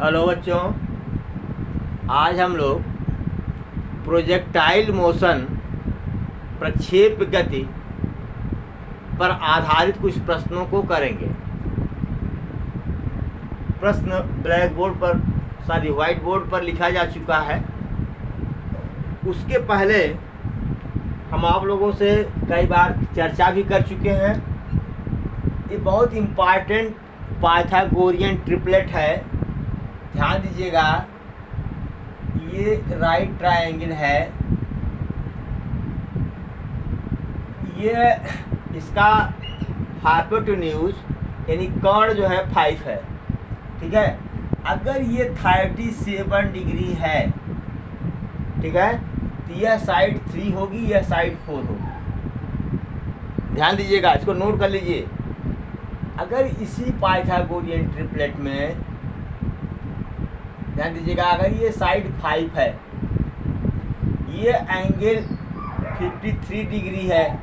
Hello बच्चों, आज हम लोग प्रोजेक्टाइल मोशन प्रक्षेप गति पर आधारित कुछ प्रश्नों को करेंगे। प्रश्न व्हाइट बोर्ड पर लिखा जा चुका है। उसके पहले हम आप लोगों से कई बार चर्चा भी कर चुके हैं। ये बहुत इम्पॉर्टेंट पाइथागोरियन ट्रिपलेट है। ध्यान दीजिएगा, ये राइट ट्रायंगल है, ये इसका हाइपोटेन्यूज यानी कर्ण जो है 5 है। ठीक है, अगर ये 37 डिग्री है, ठीक है, तो यह साइड 3 होगी, यह साइड 4 होगी। ध्यान दीजिएगा, इसको नोट कर लीजिए। अगर इसी पाइथागोरियन ट्रिपलेट में ध्यान दीजिएगा, अगर ये साइड 5 है, ये एंगल 53 डिग्री है,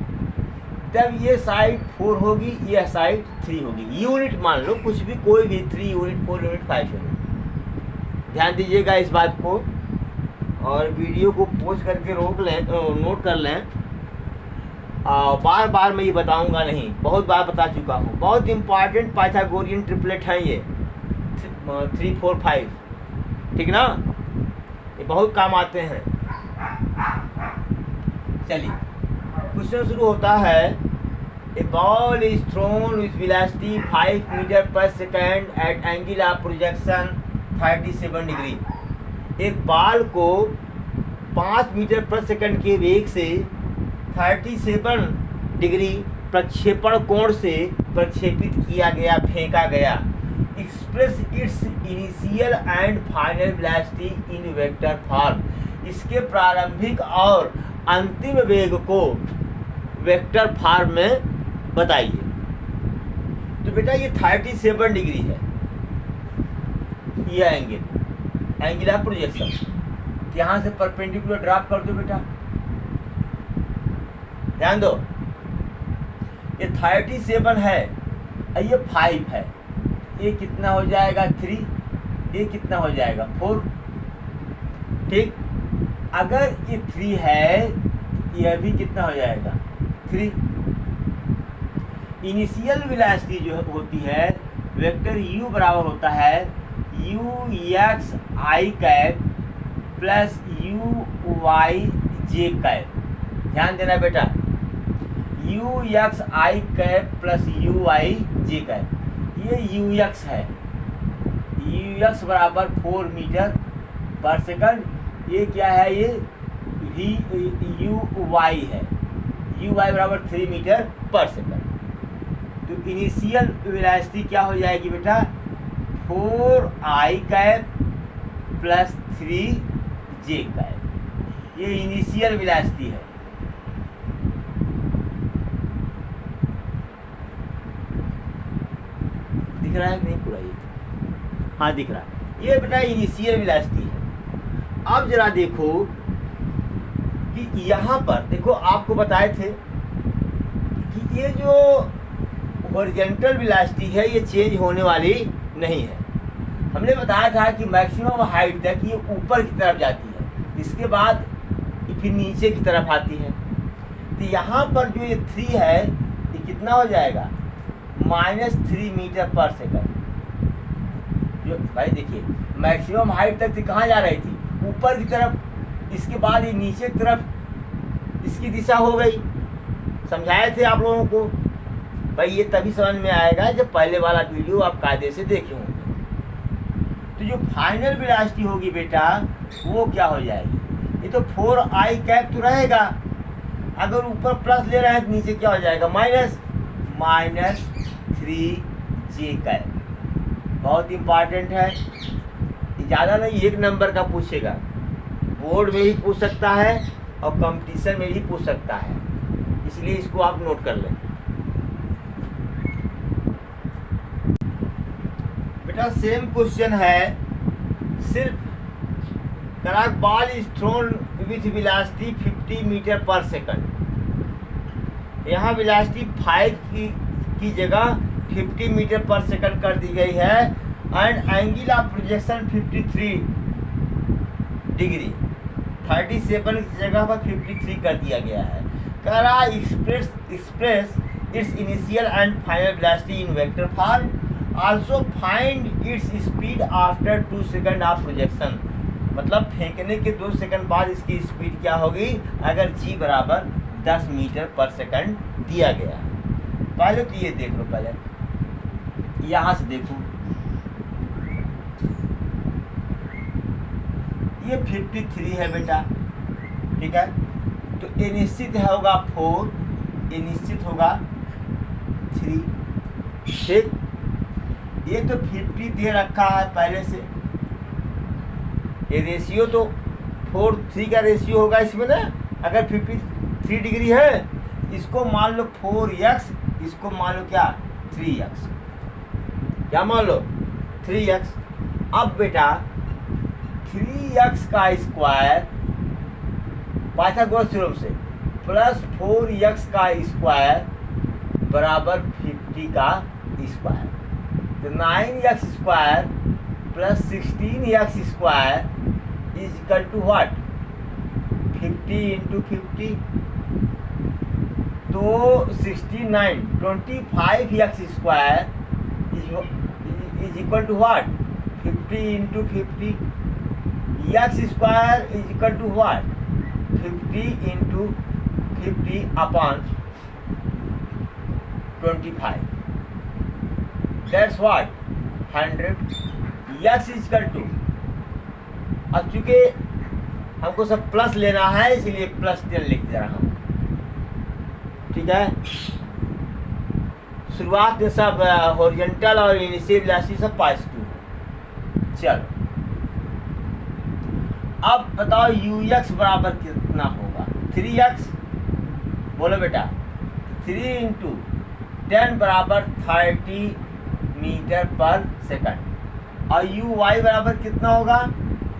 तब ये साइड 4 होगी, यह साइड 3 होगी। यूनिट मान लो, कुछ भी, कोई भी 3 यूनिट, 4 यूनिट, 5 यूनिट। ध्यान दीजिएगा इस बात को, और वीडियो को पॉज करके रोक लें, नोट कर लें। बार बार मैं ये बताऊंगा नहीं, बहुत बार बता चुका हूँ। बहुत इम्पॉर्टेंट पाइथागोरियन ट्रिपलेट है ये 3, 4, 5। ठीक ना, ये बहुत काम आते हैं। चलिए, क्वेश्चन शुरू होता है। A ball is thrown with velocity 5 metre per second at angle of projection 37 degree. एक बॉल को 5 मीटर पर सेकेंड के वेग से 37 डिग्री प्रक्षेपण कोण से प्रक्षेपित किया गया, फेंका गया। Express it's initial and final velocity in vector form. इसके प्रारंभिक और अंतिम वेग को वेक्टर फॉर्म में बताइए। तो बेटा ये 37 डिग्री है, ये एंगल ऑफ प्रोजेक्शन। यहाँ से परपेंडिकुलर ड्रॉप कर दो बेटा, ध्यान दो। ये 37 है, ये 5 है, ये कितना हो जाएगा 3, ये कितना हो जाएगा 4। ठीक, अगर ये 3 है, यह भी कितना हो जाएगा 3। इनिशियल वेलोसिटी जो होती है वेक्टर u बराबर होता है u x i cap plus u y j cap. ध्यान देना बेटा, u x i cap plus u y j cap. ये u x है, u x बराबर 4 मीटर पर सेकंड। ये क्या है, ये u y है, u y बराबर 3 मीटर पर सेकंड। तो इनिशियल वेलोसिटी क्या हो जाएगी बेटा, 4i cap plus 3j cap. ये इनिशियल वेलोसिटी है। दिख रहा है नहीं पूरा? ये हाँ दिख रहा है। ये बेटा इनिशियल वेलोसिटी है। अब जरा देखो कि यहाँ पर देखो, आपको बताए थे कि ये जो हॉरिजॉन्टल वेलोसिटी है ये चेंज होने वाली नहीं है। हमने बताया था कि मैक्सिमम हाइट तक ये ऊपर की तरफ जाती है, इसके बाद फिर नीचे की तरफ आती है। तो यहाँ पर जो ये 3 है, ये कितना हो जाएगा, -3 मीटर पर सेकंड। जो भाई देखिए, मैक्सिमम हाइट तक कहाँ जा रही थी, ऊपर की तरफ, इसके बाद ये नीचे की तरफ इसकी दिशा हो गई। समझाए थे आप लोगों को भाई, ये तभी समझ में आएगा जब पहले वाला वीडियो आप कायदे से देखे होंगे। तो जो फाइनल वेलोसिटी होगी बेटा, वो क्या हो जाएगी, ये तो 4i कैप तो रहेगा, अगर ऊपर प्लस ले रहे हैं तो नीचे क्या हो जाएगा, -3j कैप। बहुत इंपॉर्टेंट है, ज़्यादा नहीं, 1 नंबर का पूछेगा, बोर्ड में ही पूछ सकता है और कंपटीशन में भी पूछ सकता है, इसलिए इसको आप नोट कर लें बेटा। सेम क्वेश्चन है, सिर्फ कराक ball is thrown with velocity 50 metre per second. यहाँ वेलोसिटी 5 की जगह 50 मीटर पर सेकंड कर दी गई है, and angle of projection 53 degree, 37 की जगह पर 53 कर दिया गया है। कह रहा express it's initial and final velocity in vector form, also find its speed after 2 second of projection. मतलब फेंकने के 2 सेकंड बाद इसकी स्पीड क्या होगी, अगर g बराबर 10 मीटर पर सेकंड दिया गया है। पहले तो ये देख लो, पहले यहाँ से देखो, ये 53 है बेटा, ठीक है। तो ये निश्चित है होगा 4, ये निश्चित होगा 3, ठीक। ये तो 50 दे रखा है पहले से, ये रेशियो तो 4:3 का रेशियो होगा इसमें ना। अगर 53 डिग्री है, इसको मान लो 4x, इसको मान लो क्या 3x, क्या मान लो 3x। अब बेटा 3x का स्क्वायर पाइथागोरस थ्योरम से प्लस 4x का स्क्वायर बराबर 50 का स्क्वायर, तो 9x square plus 16x square is equal to what, 50 into 50, तो 69, 25x square is equal to what, 50 into 50, x square is equal to what, 50 into 50 upon 25, that's what 100। x is equal to, अब चूंकि हमको सब plus लेना है इसलिए plus 10 लिख दे रहा हूँ, ठीक है। शुरुआत में सब हॉरिजॉन्टल और इनिशियल वेलोसिटी सब +2। चलो अब बताओ ux बराबर कितना होगा, 3x, बोलो बेटा 3 इंटू 10 बराबर 30 मीटर पर सेकंड, और uy बराबर कितना होगा,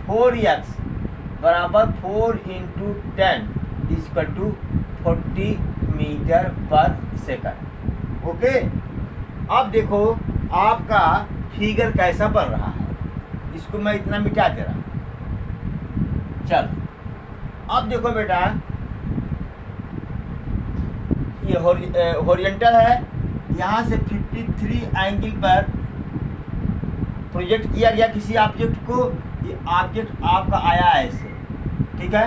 4x बराबर 4 into 10 equal to 40 metre per second. Okay, अब देखो आपका फिगर कैसा बन रहा है, इसको मैं इतना मिटा दे रहा हूँ। चलो अब देखो बेटा, ये हॉरिजॉन्टल है, यहाँ से 53 एंगल पर प्रोजेक्ट किया गया किसी ऑब्जेक्ट को, ये ऑब्जेक्ट आपका आया ऐसे, ठीक है।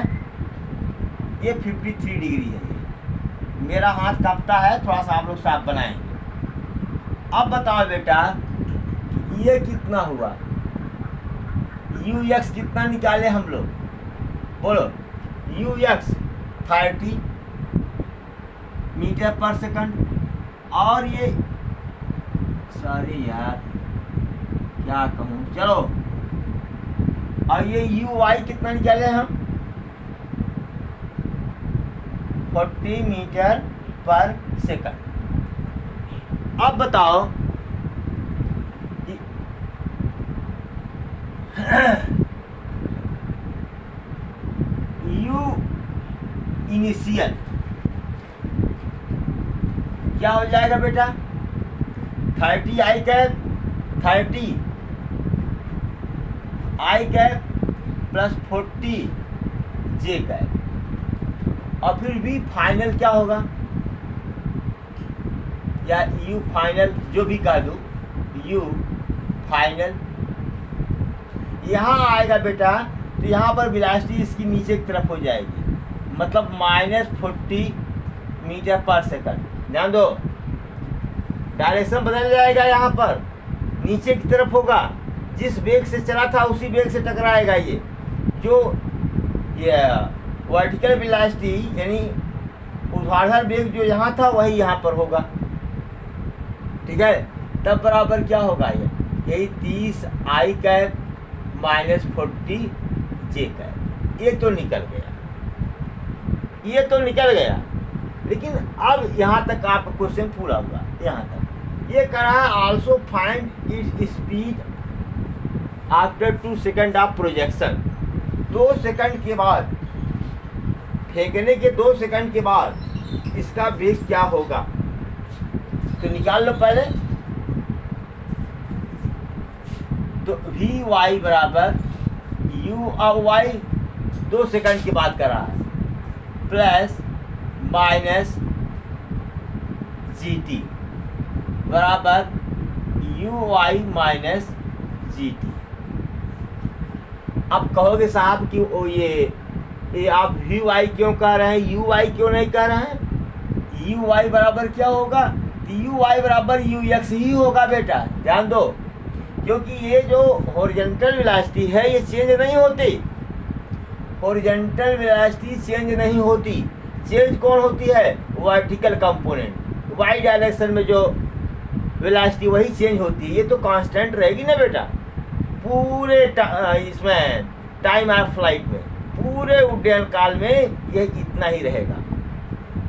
ये 53 डिग्री है, मेरा हाथ कांपता है, थोड़ा सा आप लोग साफ बनाएंगे। अब बताओ बेटा ये कितना हुआ, ux कितना निकाले हम लोग, बोलो ux 30 मीटर पर सेकंड, और ये सॉरी यार क्या कहूँ, चलो, और ये uy कितना निकाले हम, 40 मीटर पर सेकंड। अब बताओ कि u इनिशियल क्या हो जाएगा बेटा, 30 आई कैप 30 आई कैप प्लस 40 जे कैप, और फिर भी फाइनल क्या होगा, या यू फाइनल जो भी कह दो, यू फाइनल यहाँ आएगा बेटा, तो यहाँ पर वेलोसिटी इसकी नीचे की तरफ हो जाएगी, मतलब -40 मीटर पर सेकंड। ध्यान दो, डायरेक्शन बदल जाएगा, यहाँ पर नीचे की तरफ होगा, जिस वेग से चला था उसी वेग से टकराएगा। ये जो ये वर्टिकल वेलोसिटी यानी ऊर्ध्वाधर वेग जो यहाँ था वही यहाँ पर होगा, ठीक है। तब बराबर क्या होगा, ये यही 30 आई कैप -40 जे कैप। ये तो निकल गया, ये तो निकल गया, लेकिन अब यहाँ तक आपका क्वेश्चन पूरा हुआ। यहाँ तक ये कह रहा है also find its speed after 2 second of projection. 2 second के बाद, फेंकने के 2 सेकंड के बाद इसका वेग क्या होगा, तो निकाल लो पहले। तो वी वाई बराबर यू और वाई 2 सेकंड की बात कर रहा है प्लस माइनस जी टी बराबर U Y minus G T. अब कहोगे साहब कि ओ ये आप वी वाई क्यों कह रहे हैं, यू वाई क्यों नहीं कह रहे हैं? यू वाई बराबर क्या होगा? यू वाई बराबर यू एक्स ही होगा बेटा, ध्यान दो, क्योंकि ये जो हॉरिजॉन्टल वेलोसिटी है ये चेंज नहीं होती। हॉरिजॉन्टल वेलोसिटी चेंज नहीं होती, चेंज कौन होती है? वर्टिकल कंपोनेंट, वाई डायरेक्शन में जो वेलोसिटी वही चेंज होती है। ये तो कांस्टेंट रहेगी ना बेटा पूरे इसमें टाइम ऑफ फ्लाइट में, पूरे उड्डयन काल में ये इतना ही रहेगा।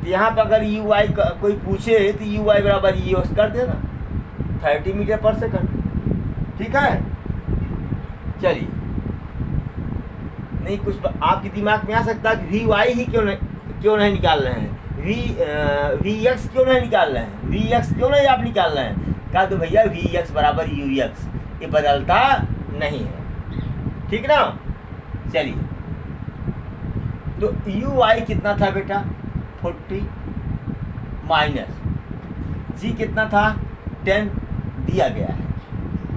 तो यहाँ पर अगर यू वाई कोई पूछे तो यू वाई बराबर ई एक्स कर देना 30 मीटर पर सेकंड, ठीक है। चलिए, नहीं कुछ आपके दिमाग में आ सकता है कि वी वाई ही क्यों नहीं निकाल रहे हैं, वी एक्स क्यों नहीं निकाल रहे हैं, वी एक्स क्यों नहीं आप निकाल रहे हैं? कहा तो भैया वी एक्स बराबर यू एक्स, ये बदलता नहीं है, ठीक ना। चलिए, तो यू वाई कितना था बेटा 40 माइनस जी कितना था 10 दिया गया है,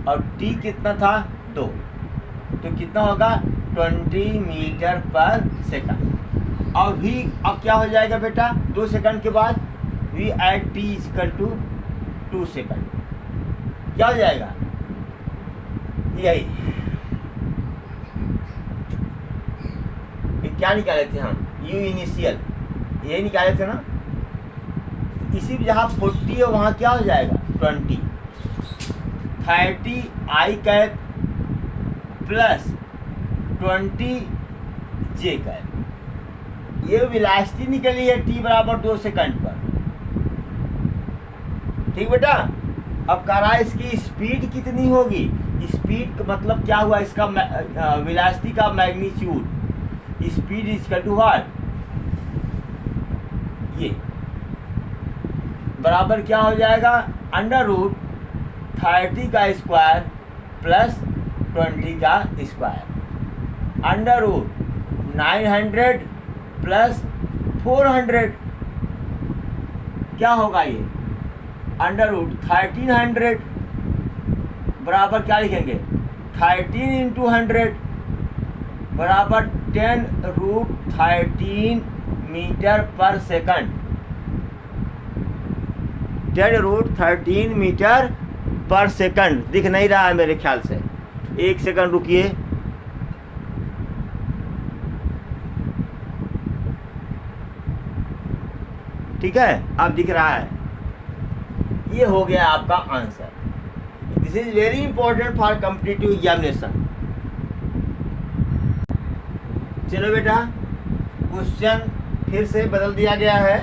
और टी कितना था 2, तो कितना होगा 20 मीटर पर सेकंड। और वी अब क्या हो जाएगा बेटा 2 सेकंड के बाद V at T equal to 2 second, क्या हो जाएगा? यही क्या निकाले थे हम, यू इनिशियल यही निकाले थे ना। इसी जहाँ 40 है वहाँ क्या हो जाएगा 20, 30 आई कैप प्लस 20 जे कैप। ये वेलोसिटी निकली है टी बराबर 2 सेकंड पर, ठीक बेटा। अब कह रहा है इसकी स्पीड कितनी होगी, स्पीड का मतलब क्या हुआ, इसका वेलोसिटी का magnitude, speed equal to what, ये बराबर क्या हो जाएगा अंडर रूट 30 का स्क्वायर प्लस 20 का स्क्वायर, अंडर रूट 900 प्लस 400, क्या होगा ये अंडर रूट 1300 बराबर क्या लिखेंगे 13 इंटू 100 बराबर 10 root 13 metre per second, 10 root 13 metre per second. दिख नहीं रहा है मेरे ख्याल से, 1 सेकंड रुकिए। ठीक है, अब दिख रहा है, ये हो गया आपका answer. This is very important for competitive examination. चलो बेटा, क्वेश्चन फिर से बदल दिया गया है।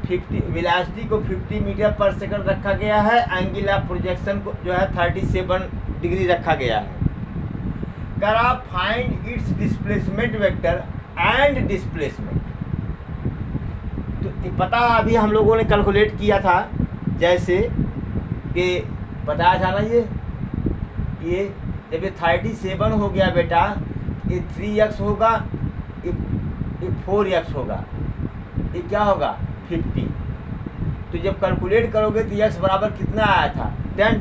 50 वेलोसिटी को 50 मीटर पर सेकंड रखा गया है, एंगल ऑफ प्रोजेक्शन को जो है 37 डिग्री रखा गया है। करा find its displacement vector and displacement. तो पता अभी हम लोगों ने कैलकुलेट किया था, जैसे कि बताया था ना, ये जब ये 37 हो गया बेटा, ये 3x होगा, ये 4x होगा, ये क्या होगा 50। तो जब कैलकुलेट करोगे तो x बराबर कितना आया था 10,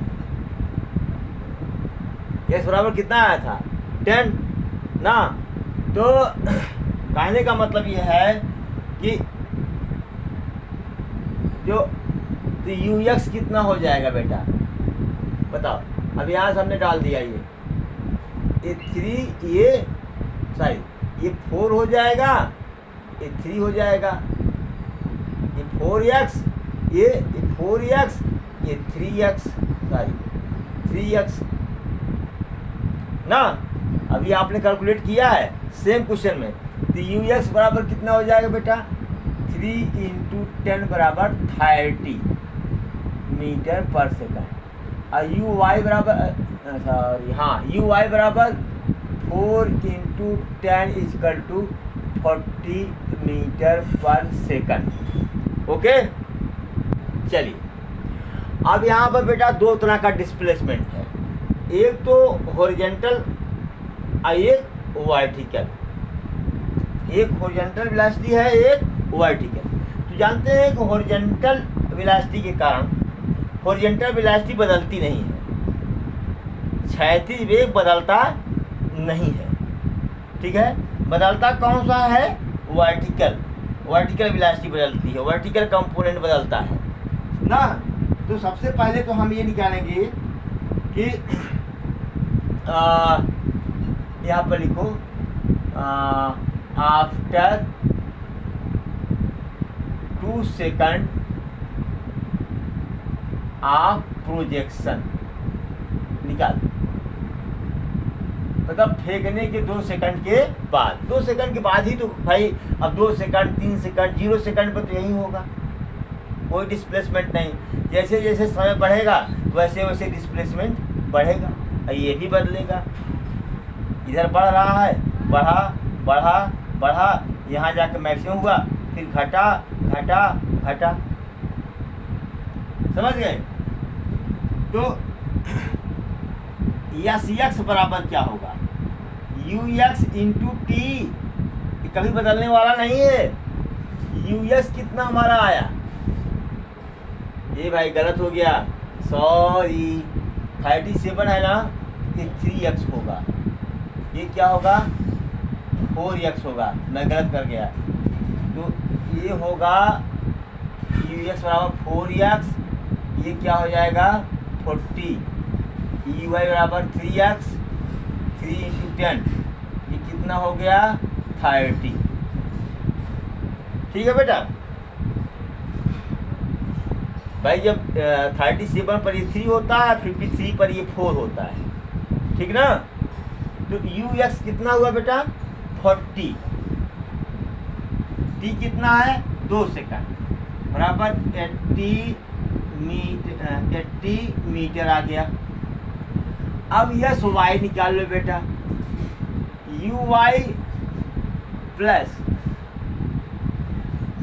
x बराबर कितना आया था 10 ना। तो कहने का मतलब ये है कि जो तो ux कितना हो जाएगा बेटा, बताओ। अब यहाँ से हमने डाल दिया, ये 3, ये सॉरी ये 4 हो जाएगा, ये 3 हो जाएगा, ये 4x, ये 4x, ये 3x, सॉरी 3x ना। अभी आपने कैलकुलेट किया है सेम क्वेश्चन में। तो ux बराबर कितना हो जाएगा बेटा 3 इंटू 10 बराबर 30 मीटर पर सेकंड, और यू वाई बराबर सॉरी हाँ यू वाई बराबर 4 into 10 equal to 40 metre per second. Okay, चलिए अब यहाँ पर बेटा दो तरह का डिस्प्लेसमेंट है। एक तो हॉरिजॉन्टल और एक वर्टिकल, एक हॉरिजॉन्टल वेलोसिटी है, एक वर्टिकल। तो जानते हैं कि हॉरिजॉन्टल वेलोसिटी के कारण हॉरिजॉन्टल वेलोसिटी बदलती नहीं है, क्षैतिज वेग बदलता नहीं है, ठीक है। बदलता कौन सा है? वर्टिकल, वर्टिकल वेलोसिटी बदलती है, वर्टिकल कंपोनेंट बदलता है ना। तो सबसे पहले तो हम ये निकालेंगे कि यहाँ पर लिखो आफ्टर 2 सेकंड ऑफ प्रोजेक्शन, निकाल, मतलब फेंकने के 2 सेकंड के बाद, 2 सेकंड के बाद ही तो भाई, अब 2 सेकंड 3 सेकंड 0 सेकंड पर तो यही होगा, कोई डिस्प्लेसमेंट नहीं। जैसे जैसे समय बढ़ेगा वैसे वैसे डिस्प्लेसमेंट बढ़ेगा और ये भी बदलेगा। इधर बढ़ रहा है, बढ़ा बढ़ा बढ़ा, यहाँ जाकर मैक्सिमम हुआ, फिर घटा घटा घटा, समझ गए। तो यस यक्स बराबर क्या होगा? यू एक्स इंटू टी, कभी बदलने वाला नहीं है। यू एक्स कितना हमारा आया? ये भाई गलत हो गया, सॉरी, 37 है ना, ये 3x होगा, ये क्या होगा? 4x होगा, मैं गलत कर गया। तो ये होगा यू एक्स बराबर 4x, ये क्या हो जाएगा? 40, यू वाई बराबर 3x, 3 इंटू 10, ये कितना हो गया? 30। ठीक है बेटा भाई, जब 37 पर ये 3 होता है, 53 पर ये 4 होता है, ठीक ना। तो यू एक्स कितना हुआ बेटा? 40, टी कितना है? 2 सेकंड बराबर 80 मीटर आ गया। अब यस वाई निकाल लो बेटा, U Y plus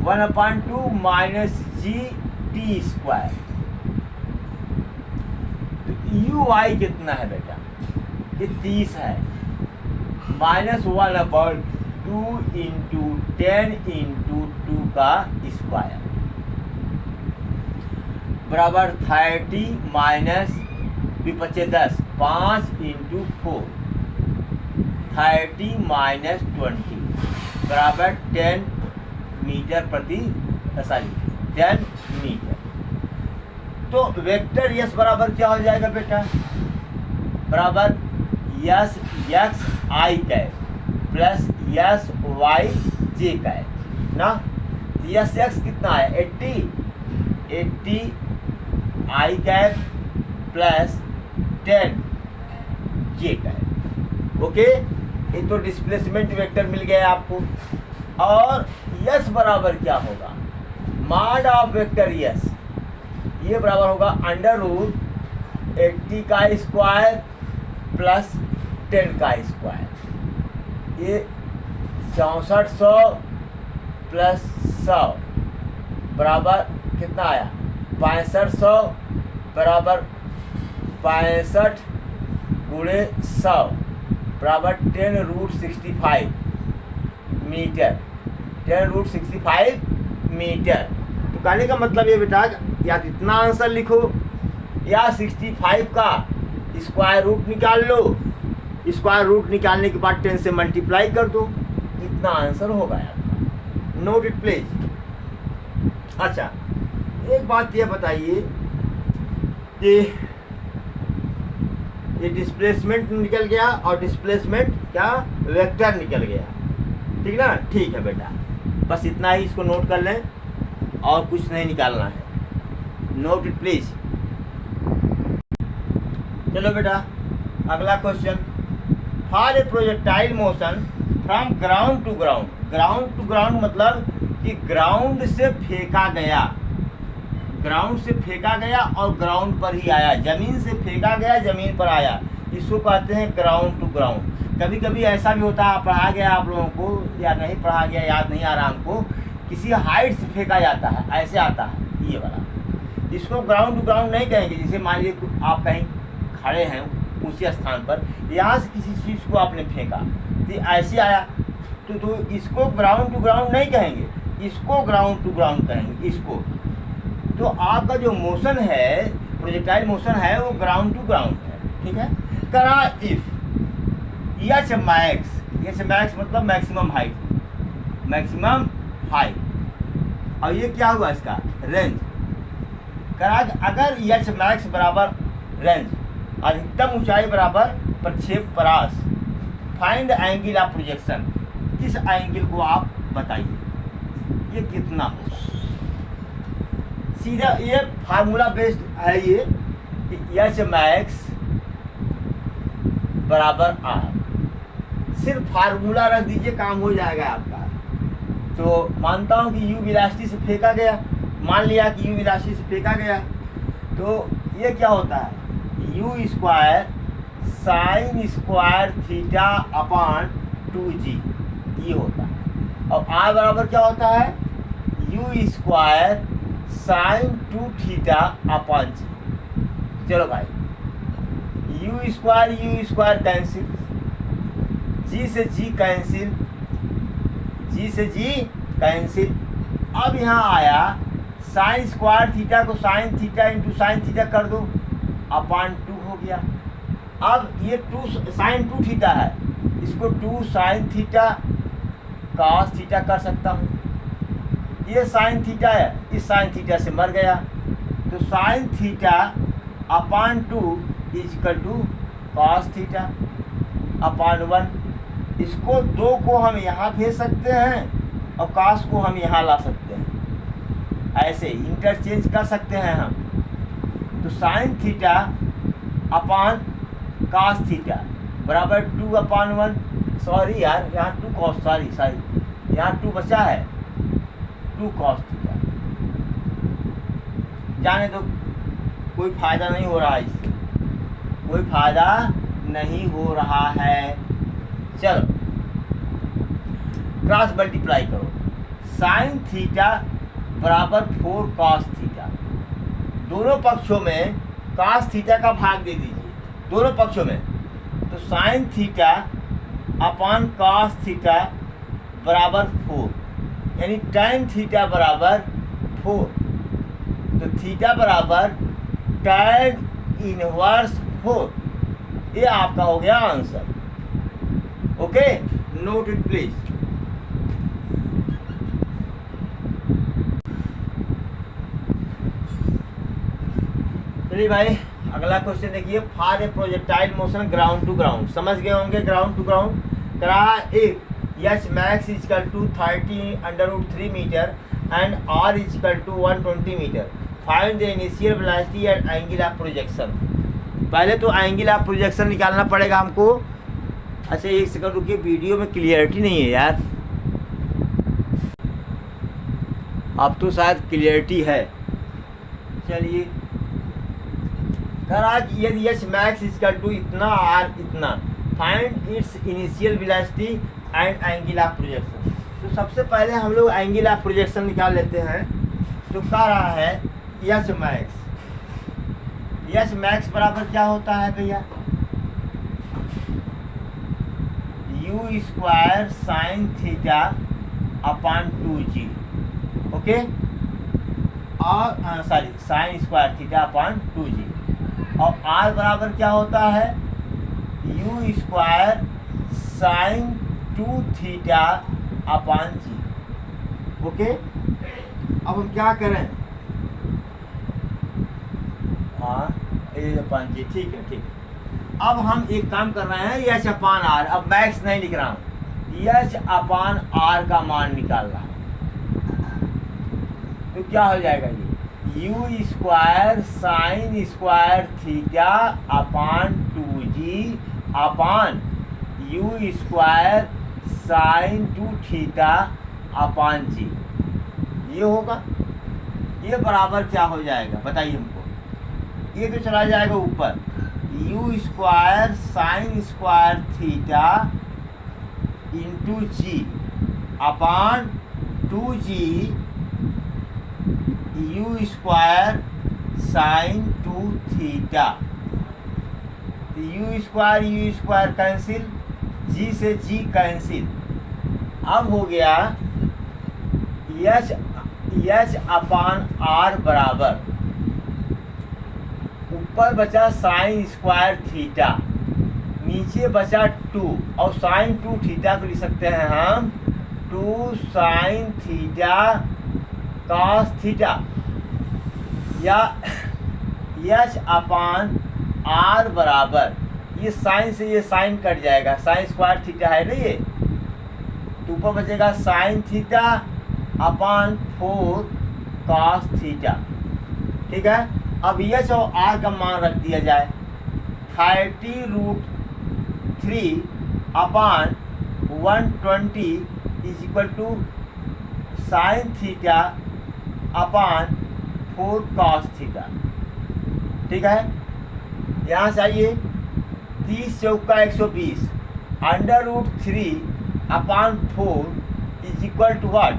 1/2 minus G T square. तो यू वाई कितना है बेटा? ये 30 है, माइनस 1/2 इंटू 10 इंटू 2 का स्क्वायर बराबर 30 माइनस 10, 5 इंटू 4, 30 माइनस 20 बराबर 10 मीटर प्रति, सॉरी 10 मीटर। तो वेक्टर यस बराबर क्या हो जाएगा बेटा? बराबर यस एक्स आई कैप प्लस यस वाई जे कैप ना। यस एक्स कितना है? 80 आई कैप प्लस 10 जे कैप। ओके, ये तो डिस्प्लेसमेंट वेक्टर मिल गया आपको। और यस बराबर क्या होगा? मॉड ऑफ वेक्टर यस, ये बराबर होगा √ 80 का स्क्वायर प्लस 10 का स्क्वायर, ये 6400 प्लस 100 बराबर कितना आया? 6500 बराबर 65 गुणे 100 बराबर 10√65 मीटर, 10√65 मीटर। तो कहने का मतलब ये बेटा, या तो इतना आंसर लिखो या 65 का स्क्वायर रूट निकाल लो, स्क्वायर रूट निकालने के बाद 10 से मल्टीप्लाई कर दो, इतना आंसर होगा आपका। Note it please. अच्छा, एक बात ये बताइए कि ये डिस्प्लेसमेंट निकल गया और डिस्प्लेसमेंट क्या? वेक्टर निकल गया, ठीक ना। ठीक है बेटा, बस इतना ही, इसको नोट कर लें और कुछ नहीं निकालना है। Note it please. चलो बेटा, अगला question. For a projectile motion from ground to ground, ground to ground मतलब कि ग्राउंड से फेंका गया, ग्राउंड से फेंका गया और ग्राउंड पर ही आया, जमीन से फेंका गया जमीन पर आया, इसको कहते हैं ग्राउंड टू ग्राउंड। कभी कभी ऐसा भी होता है, पढ़ा गया आप लोगों को या नहीं पढ़ा गया, याद नहीं आ रहा हमको, किसी हाइट से फेंका जाता है, ऐसे आता है ये वाला, इसको ग्राउंड टू ग्राउंड नहीं कहेंगे। जैसे मान लीजिए आप कहीं खड़े हैं उसी स्थान पर, यहाँ से किसी चीज़ को आपने फेंका तो ऐसे आया, तो इसको ग्राउंड टू ग्राउंड नहीं कहेंगे, इसको ग्राउंड टू ग्राउंड कहेंगे इसको। तो आपका जो मोशन है, प्रोजेक्टाइल मोशन है, वो ग्राउंड टू ग्राउंड है, ठीक है। करा इफ एच मैक्स मतलब मैक्सिमम हाइट, और ये क्या हुआ इसका रेंज। करा अगर एच मैक्स बराबर रेंज, अधिकतम ऊंचाई बराबर प्रक्षेप परास, फाइंड एंगल ऑफ प्रोजेक्शन, इस एंगल को आप बताइए ये कितना हो। सीधा ये फार्मूला बेस्ड है ये कि एच मैक्स बराबर आर, सिर्फ फार्मूला रख दीजिए, काम हो जाएगा आपका। तो मानता हूँ कि यू वेलोसिटी से फेंका गया, मान लिया कि यू वेलोसिटी से फेंका गया, तो ये क्या होता है, U square sine square theta upon 2g ये होता है। और आर बराबर क्या होता है, U square sine 2 theta upon G. चलो भाई, यू स्क्वायर कैंसिल, जी से जी कैंसिल, जी से जी कैंसिल। अब यहाँ आया साइन स्क्वायर थीटा को sign theta into sine theta कर दो, अपान 2 हो गया। अब ये 2 साइन 2 थीटा है, इसको 2 साइन थीटा कॉस थीटा कर सकता हूँ। ये साइन थीटा है, इस साइन थीटा से मर गया, तो sine theta upon 2 is equal to cos theta upon 1। इसको 2 को हम यहाँ भेज सकते हैं और कॉस को हम यहाँ ला सकते हैं, ऐसे इंटरचेंज कर सकते हैं हम। तो साइन थीटा अपान कॉस थीटा बराबर 2 अपान 1, सॉरी यार यहाँ 2 कॉस, सॉरी यहाँ 2 बचा है, 2 कॉस थीटा। जाने दो, कोई फ़ायदा नहीं हो रहा है इससे, कोई फ़ायदा नहीं हो रहा है। चलो क्रॉस मल्टीप्लाई करो, साइन थीटा बराबर 4 कॉस थीटा, दोनों पक्षों में कॉस थीटा का भाग दे दीजिए, दोनों पक्षों में। तो साइन थीटा अपान कॉस थीटा बराबर 4, यानी tan थीटा बराबर 4, तो थीटा बराबर tan इनवर्स 4, ये आपका हो गया answer. Okay, note it please. चलिए भाई अगला क्वेश्चन देखिए, for a projectile motion ground to ground, समझ गए होंगे ग्राउंड टू ग्राउंड। करा if H max is equal to 30√3 metre and R is equal to 120 metre, find the initial velocity and angle of projection. पहले तो एंगल ऑफ प्रोजेक्शन निकालना पड़ेगा हमको। अच्छा एक सेकंड रुकिए, वीडियो में क्लियरिटी नहीं है यार, अब तो शायद क्लियरिटी है। चलिए करा कि यदि एच मैक्स इजकल टू इतना आर इतना, find its initial velocity and angle of projection. तो सबसे पहले हम लोग एंगल ऑफ प्रोजेक्शन निकाल लेते हैं। तो कह रहा है एच मैक्स बराबर क्या होता है भैया, U square sine theta upon 2g, okay, और sorry sine square theta upon 2g, और r बराबर क्या होता है, U square sine 2 theta upon G. Okay, अब हम क्या करें, हाँ ए अपान जी, ठीक है ठीक है। अब हम एक काम कर रहे हैं, एच अपान आर, अब मैक्स नहीं लिख रहा हूँ, एच अपान आर का मान निकाल रहा हूँ। तो क्या हो जाएगा ये, you square sine square theta upon 2g upon U square sine 2 theta upon G, ये होगा। ये बराबर क्या हो जाएगा बताइए हमको, ये तो चला जाएगा ऊपर, U square sine square theta into G upon 2g U square sine 2 theta. U square cancel, G से जी कैंसिल। अब हो गया एच अपान आर बराबर, ऊपर बचा साइन स्क्वायर थीटा, नीचे बचा 2, और साइन 2 थीटा को लिख सकते हैं हम 2 साइन थीटा कॉस थीटा, या एच अपान आर बराबर, ये साइन से ये साइन कट जाएगा, साइन स्क्वायर थीटा है ना ये, तो ऊपर बचेगा sign theta upon 4 cos theta. ठीक है, अब एच और आर का मान रख दिया जाए, 30√3 upon 120 is equal to sine theta upon 4 cos theta. ठीक है, यहाँ से आइए, 30 चौका 120, √3 upon 4 is equal to what,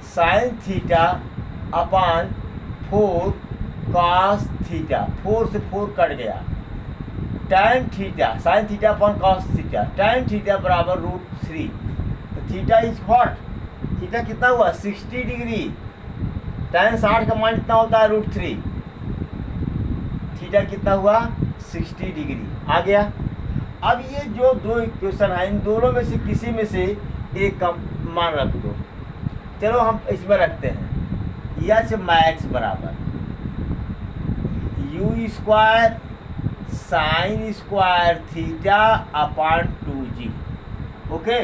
sine theta upon 4 cos theta, 4 से 4 कट गया, tan theta, sine theta upon cos theta, tan theta बराबर √3, तो थीटा इज व्हाट, थीटा कितना हुआ 60 डिग्री, tan 60 का मान कितना होता है √3, थीटा कितना हुआ 60 डिग्री आ गया। अब ये जो दो इक्वेशन है, इन दोनों में से किसी में से एक का मान रख दो। चलो हम इसमें रखते हैं, एच मैक्स बराबर U square sine square theta upon 2g। Okay,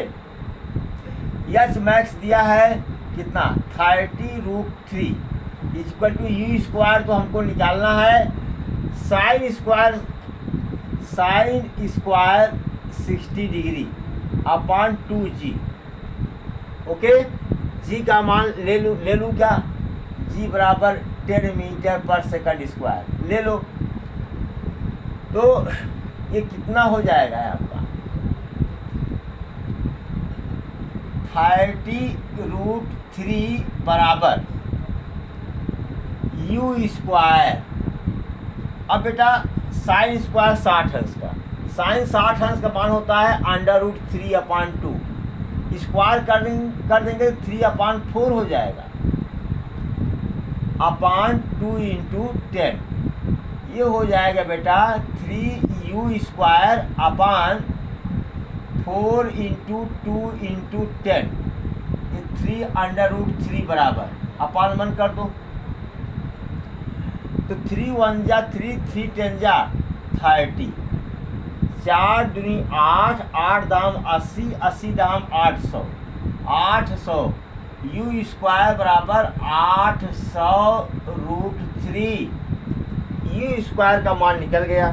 H max दिया है कितना 30√3 इक्वल टू यू स्क्वायर, तो हमको निकालना है साइन स्क्वायर 60 डिग्री अपान 2g। ओके, जी का मान ले लूँ क्या, जी बराबर 10 मीटर पर सेकंड स्क्वायर ले लो, तो ये कितना हो जाएगा आपका 30√3 बराबर यू स्क्वायर। अब बेटा साइन स्क्वायर 60 अंश का, साइन 60 अंश का मान होता है √3 अपान 2, स्क्वायर कर देंगे 3 अपान 4 हो जाएगा, अपान 2 इंटू 10, ये हो जाएगा बेटा 3u square upon 4 into 2 into 10, ये 3 बराबर, अपान मन कर दो, तो 3 1 जा 3, 3 10 जा 30, 4 दूनी 8, 8 दाम 80, 80 दाम 800, 800 यू स्क्वायर बराबर 800√3, यू स्क्वायर का मान निकल गया।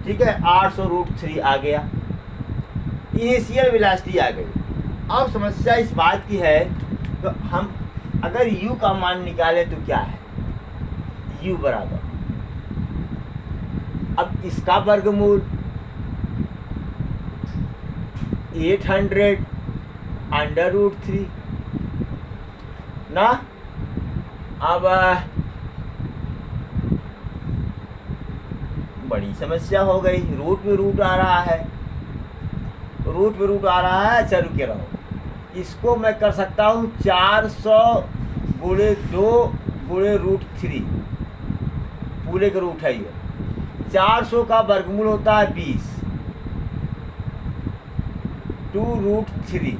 ठीक है, 800√3 आ गया, इनिशियल वेलोसिटी आ गई। अब समस्या इस बात की है, तो हम अगर यू का मान निकाले तो क्या है, यू बराबर, अब इसका वर्गमूल 800√3 ना। अब बड़ी समस्या हो गई, रूट में रूट आ रहा है, रूट में रूट आ रहा है। अच्छा रुके रहो, इसको मैं कर सकता हूँ 400 गुणे 2 गुणे √3, पूरे का रूट है ये, 400 का वर्गमूल होता है 20, 2√3,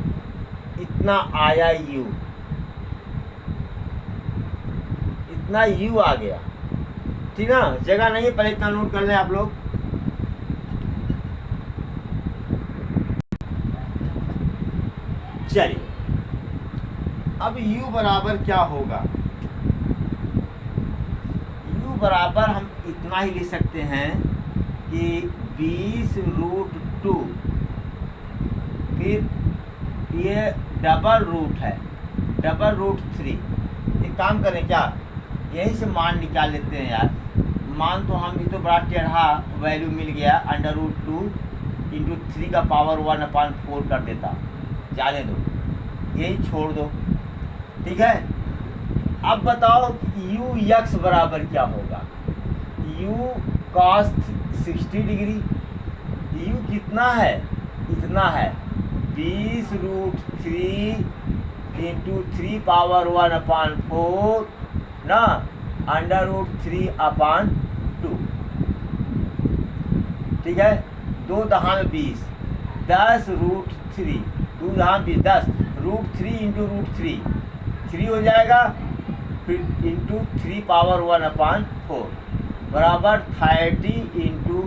इतना आया यू, इतना यू आ गया। ठीक ना, जगह नहीं है, पहले इतना नोट कर लें आप लोग। चलिए, अब u बराबर क्या होगा, u बराबर हम इतना ही लिख सकते हैं कि 20√2, फिर ये डबल रूट है, √3। एक काम करें क्या, यहीं से मान निकाल लेते हैं यार, मान तो हम, ये तो बड़ा टेढ़ा वैल्यू मिल गया, √2 इंटू 3 का पावर 1/4 कर देता, जाने दो, यही छोड़ दो। ठीक है, अब बताओ यू एक्स बराबर क्या होगा, यू cos 60 डिग्री। यू कितना है, इतना है 20√3 इंटू 3^1/4 ना √3/2। ठीक है, 2 दहा में 20, 10√3, 2 दहा 20, 10 √3 इंटू √3 3 हो जाएगा, फिर इंटू 3^1/4 बराबर 30 इंटू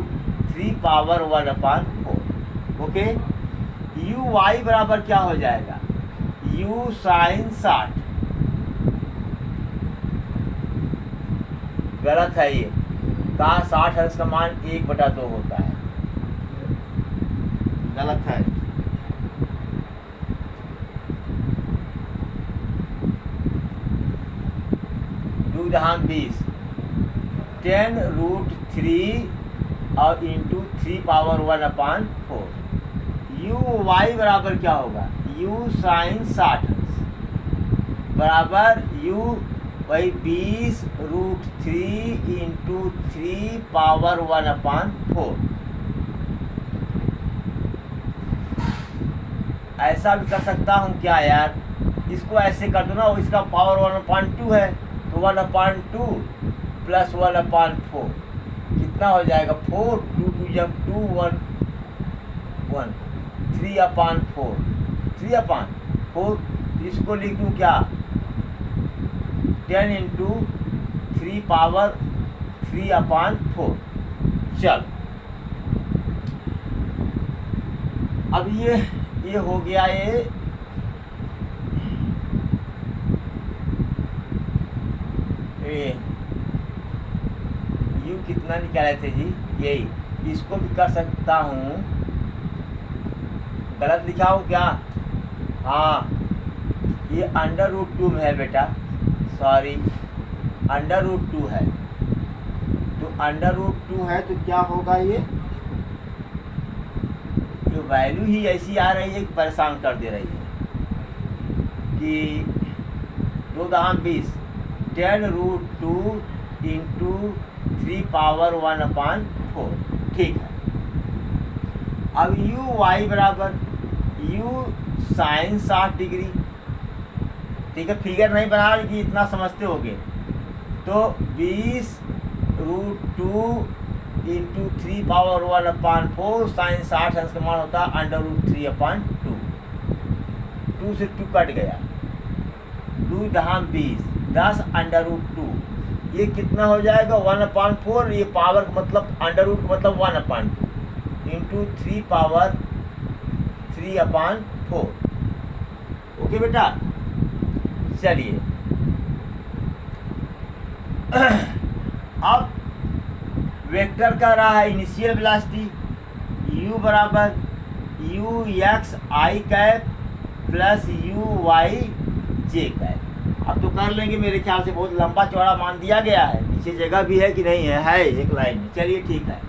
3^1/4। ओके, यू वाई बराबर क्या हो जाएगा, यू साइन 60। गलत है ये, कहा 60 है, इसका मान 1/2 होता है, गलत है। दो दहा 20, 10√3 और इंटू 3^1/4। यू वाई बराबर क्या होगा, यू साइन 60 बराबर यू वही 20√3 इंटू 3^1/4। ऐसा भी कर सकता हूँ क्या यार, इसको ऐसे कर दो ना, इसका पावर 1/2 है, तो 1/2 प्लस 1/4 कितना हो जाएगा, 4, 2 2 जब 2 1 1 3/4, 3/4। इसको लिख दूँ क्या, 10 इंटू 3^3/4। चल, अब ये हो गया, ये यू कितना निकाले थे जी, यही। इसको भी कर सकता हूँ, गलत लिखा हूँ क्या, हाँ ये √2 में है बेटा, सॉरी √2 है, तो √2 है तो क्या होगा, ये वैल्यू ही ऐसी आ रही है कि परेशान कर दे रही है कि 2 दहा 20, 10√2 इंटू 3^1/4। ठीक है, अब यू वाई बराबर यू साइन 60 डिग्री। ठीक है, फिगर नहीं बना रही कि इतना समझते होगे, तो 20√2 इंटू 3^1/4 साइन 60 अंश का मान होता है √3/2। 2 से 2 कट गया, 2 दहा 20, 10 √2, ये कितना हो जाएगा 1/4, ये पावर मतलब √ मतलब 1/2 इंटू 3^3/4। ओके बेटा, चलिए अब वेक्टर कह रहा है इनिशियल वेलोसिटी u बराबर u x i cap plus u y j cap. अब तो कर लेंगे, मेरे ख्याल से बहुत लंबा चौड़ा मान दिया गया है, नीचे जगह भी है कि नहीं है एक लाइन में। चलिए ठीक है,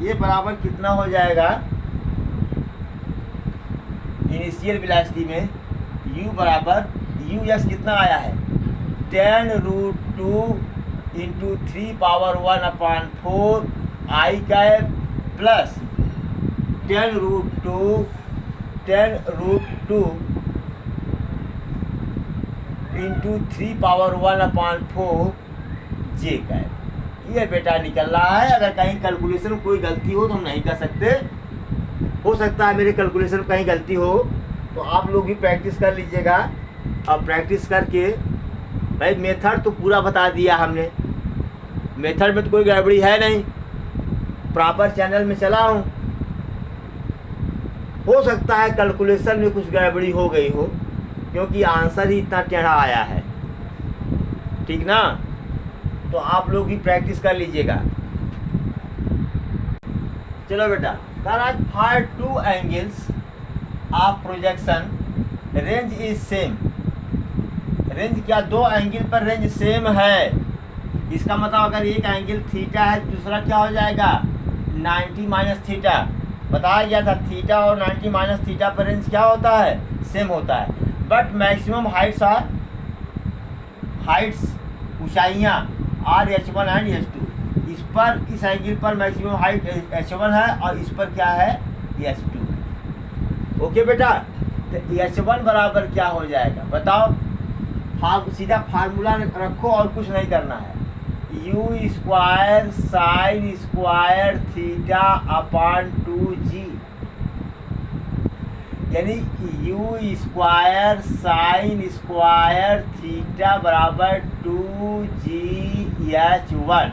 ये बराबर कितना हो जाएगा, इनिशियल वेलोसिटी में u बराबर u x कितना आया है, 10√2 into 3^1/4 i cap plus 10√2 into 3^1/4 j cap. ये बेटा निकल रहा है। अगर कहीं कैलकुलेशन में कोई गलती हो तो हम नहीं कर सकते, हो सकता है मेरे कैलकुलेशन में कहीं गलती हो, तो आप लोग भी प्रैक्टिस कर लीजिएगा। अब प्रैक्टिस करके, भाई मेथड तो पूरा बता दिया हमने, मेथड में तो कोई गड़बड़ी है नहीं, प्रॉपर चैनल में चला हूँ। हो सकता है कैलकुलेशन में कुछ गड़बड़ी हो गई हो, क्योंकि आंसर ही इतना टेढ़ा आया है, ठीक ना। तो आप लोग भी प्रैक्टिस कर लीजिएगा। चलो बेटा, for 2 angles of projection range is same. Range क्या, 2 एंगल पर रेंज सेम है, इसका मतलब अगर एक एंगल थीटा है, दूसरा क्या हो जाएगा 90 माइनस थीटा। बताया गया था थीटा और 90 माइनस थीटा पर रेंज क्या होता है, सेम होता है। बट मैक्सिमम हाइट्स ऊंचाइयाँ आर H1 एंड H2, इस पर, इस एंगल पर मैक्सिमम हाइट h1 है और इस पर क्या है, h2 है। ओके बेटा, तो h1 बराबर क्या हो जाएगा बताओ। सीधा फार्मूला रखो और कुछ नहीं करना है। U square sine square theta upon 2g, यानी you square sine square theta बराबर 2gh1।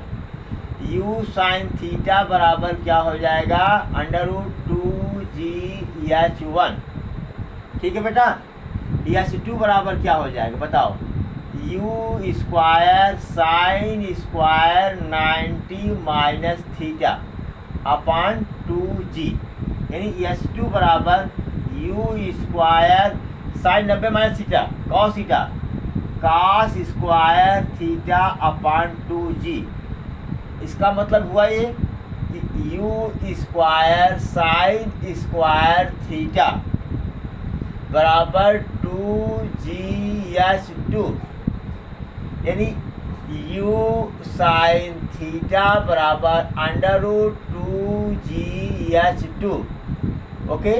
यू साइन थीटा बराबर क्या हो जाएगा, अंडर रूट 2gh1। ठीक है बेटा। h2 बराबर क्या हो जाएगा बताओ, U square sine square 90 minus theta upon 2g, यानी h2 बराबर U square sine 90 minus theta cos theta cos square theta upon 2g। इसका मतलब हुआ ये कि U square sine square theta बराबर 2gh2, यानी यू साइन थीटा बराबर under root 2gh2। Okay,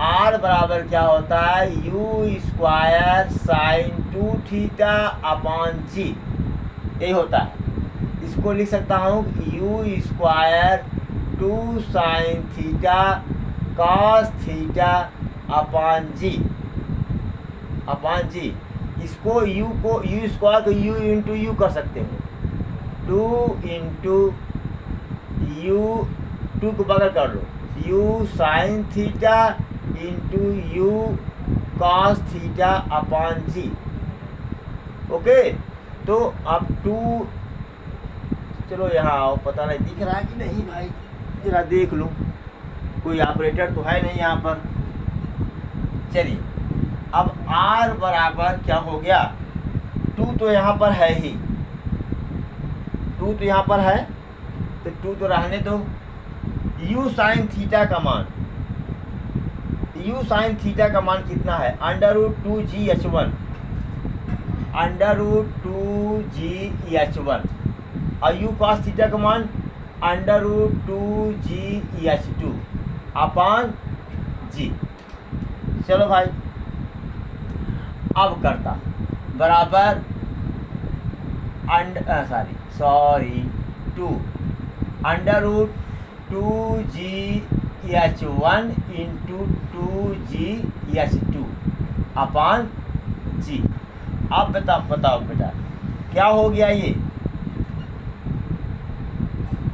R बराबर क्या होता है, U square sine 2 theta upon G, यही होता है। इसको लिख सकता हूँ you square 2 sine theta cos theta upon G, upon G. इसको यू स्क्वायर को यू इंटू यू कर सकते हो, 2 इंटू यू, 2 को बगल कर लो, U sine theta into U cos theta upon G. Okay, तो अब 2, चलो यहाँ आओ, पता नहीं दिख रहा है कि नहीं भाई, जरा देख लो, कोई ऑपरेटर तो है नहीं यहाँ पर। चलिए, अब r बराबर क्या हो गया, 2 तो यहाँ पर है ही, 2 तो यहाँ पर है, तो 2 तो रहने दो। u साइन थीटा का मान, u साइन थीटा का मान कितना है, under root 2gh1, under root 2gh1, और u कॉस थीटा का मान under root 2gh2 upon G. चलो भाई, अब करता बराबर sorry 2 under root 2gh1 into 2gh2 upon g. अब बताओ बेटा क्या हो गया, ये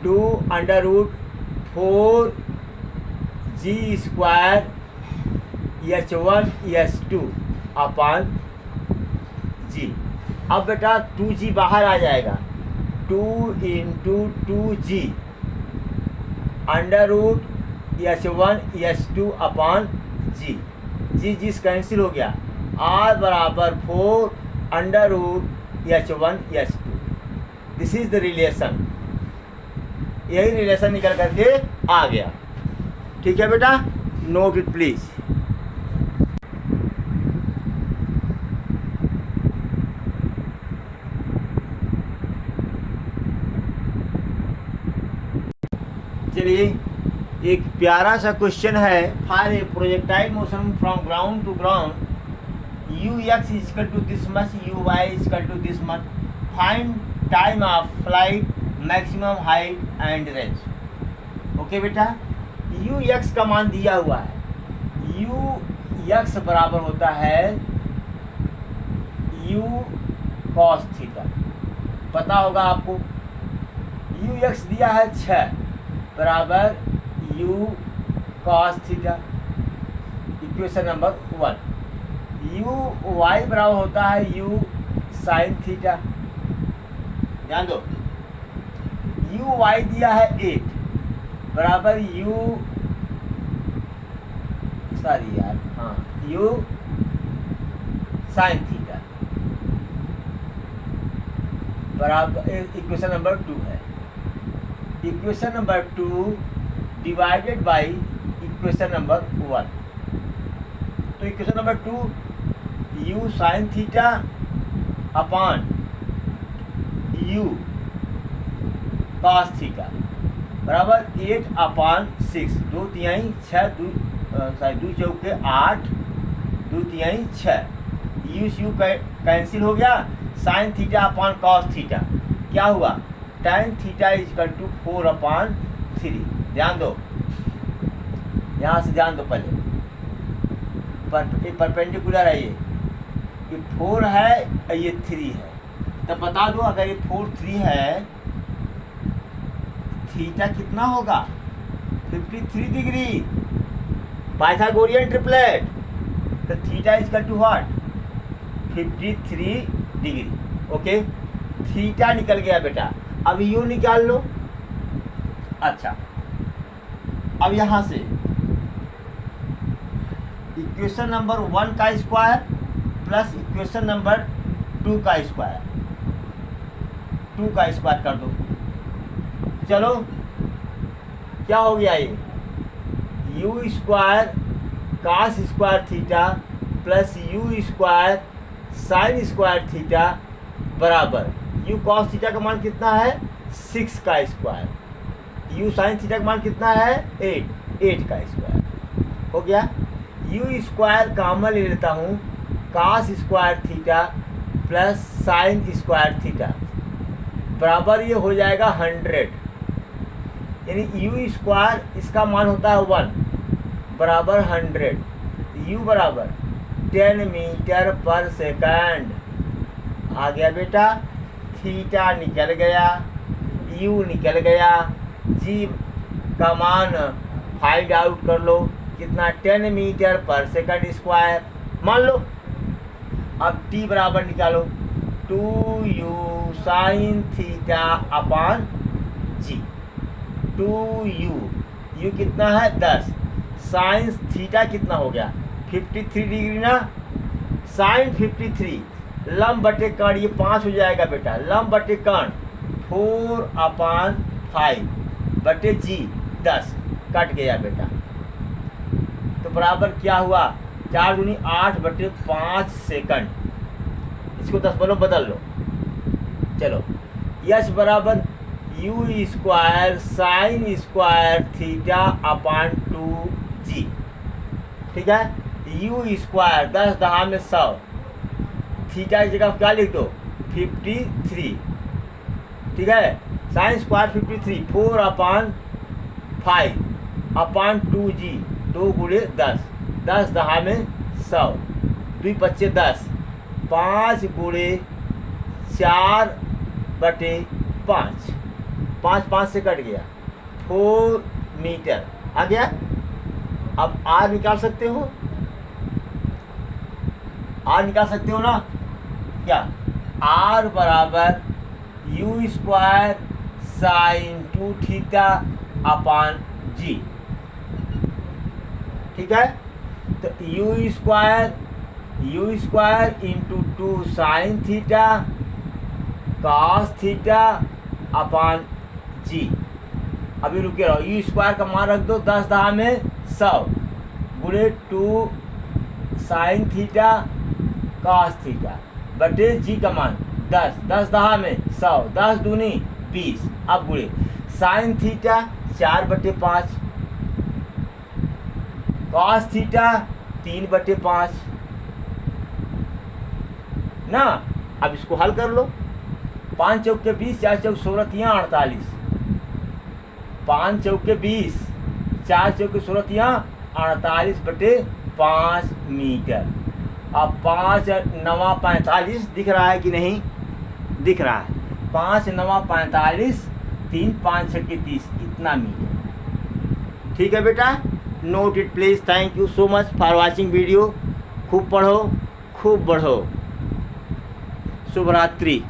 2 under root 4g square h1 h2 upon g. अब बेटा 2g बाहर आ जाएगा, 2 into 2g under root h1 h2 upon g. G cancel हो गया, r बराबर 4 under root h1 h2। This is the relation, यही रिलेशन निकल करके आ गया। ठीक है बेटा, नोट इट प्लीज। चलिए, एक प्यारा सा क्वेश्चन है, for a projectile motion from ground to ground u x is equal to this much, u y is equal to this much, find time of flight, maximum height and range. Okay बेटा, u x का मान दिया हुआ है, you x बराबर होता है you cos theta, पता होगा आपको। यू एक्स दिया है 6 बराबर u cos theta, equation number 1। U y बराबर होता है यू साइन थीटा, ध्यान दो। यू वाई दिया है 8 बराबर यू यू साइन थीटा बराबर, इक्वेशन नंबर 2 है। Equation number 2 divided by equation number 1, तो equation number 2 you sine theta upon you cos theta बराबर 8/6, 2 तिहाई 6, 2 चौके 8, 2 तिहाई 6, यू से यू कैंसिल हो गया, sign theta upon cos theta क्या हुआ, tan थीटा इजकल टू 4/3। ध्यान दो, यहाँ से ध्यान दो, पहले परपेंडिकुलर है ये 4 है और ये 3 है, तब बता दो अगर ये 4 3 है थीटा कितना होगा 53 डिग्री, पाइथागोरियन ट्रिपलेट, तो theta is equal to what 53 degree. Okay, theta निकल गया बेटा, अब यू निकाल लो। अच्छा, अब यहाँ से इक्वेशन नंबर 1 का स्क्वायर प्लस इक्वेशन नंबर 2 का स्क्वायर, 2 का स्क्वायर कर दो। चलो क्या हो गया ये, you square cos square theta plus u square sine square theta बराबर यू कॉस थीटा का मान कितना है 6 का स्क्वायर, यू साइन थीटा का मान कितना है 8 का स्क्वायर हो गया। यू स्क्वायर कॉमन ले लेता हूँ, cos square theta plus sine square theta बराबर ये हो जाएगा 100, यानी यू स्क्वायर इसका मान होता है 1 बराबर 100, यू बराबर 10 मीटर पर सेकंड आ गया बेटा। थीटा निकल गया, यू निकल गया, जी का मान फाइंड आउट कर लो कितना 10 मीटर पर सेकंड स्क्वायर मान लो। अब टी बराबर निकालो 2u साइन थीटा अपॉन जी, 2u कितना है 10, साइन थीटा कितना हो गया 53 डिग्री ना, साइन 53 लंब बटे कर्ण ये 5 हो जाएगा बेटा, लंब बटे कर्ण 4/5 बटे जी 10 कट गया बेटा, तो बराबर क्या हुआ 4 दूनी 8 बटे 5 सेकंड, इसको 10 बोलो बदल लो। चलो यश बराबर U square sine square theta upon 2g, ठीक है। यू स्क्वायर 10 दहा में 100, थीटा की जगह क्या लिख दो 53, ठीक है। साइन स्क्वायर 53 4/5 अपॉन 2g, 2 गुणे 10, 10 दहा में 100, 2 पच्चे 10, 5 गुणे 4 बटे 5, 5 से कट गया 4 मीटर आ गया। अब आर निकाल सकते हो, आर निकाल सकते हो ना, क्या आर बराबर U square sine 2 theta upon G, ठीक है। तो U square into 2 sine theta cos theta upon G, अभी रुके रहो, यू स्क्वायर का मान रख दो 10 दहा में 100 गुणे 2 साइन थीटा कॉस थीटा बटे जी का मान 10, 10 दहा में 100, 10 दूनी 20, अब गुणे साइन थीटा 4 बटे 5, कॉस थीटा 3 बटे 5 ना। अब इसको हल कर लो, 5 चौके 20, 4 चौक 16, 3 48, 5 चौके 20, 4 चौके 16, 48 बटे 5 मीटर। अब 5 9 45 दिख रहा है कि नहीं दिख रहा है, 5 9 45, 3 5 6 30, इतना मीटर, ठीक है बेटा। Note it please. Thank you so much for watching video. खूब पढ़ो खूब बढ़ो। शुभ रात्रि।